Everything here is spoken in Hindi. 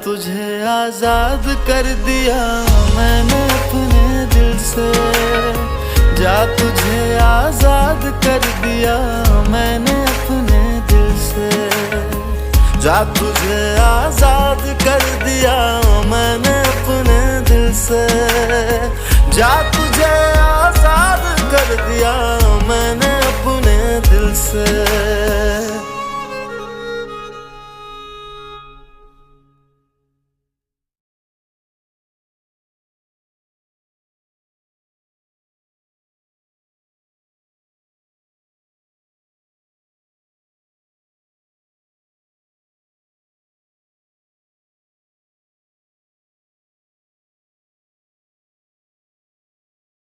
तुझे आजाद कर दिया मैंने अपने दिल से, जा तुझे आजाद कर दिया मैंने अपने दिल से, जा तुझे आजाद कर दिया मैंने अपने दिल से, जा तुझे आजाद कर दिया मैंने अपने दिल से।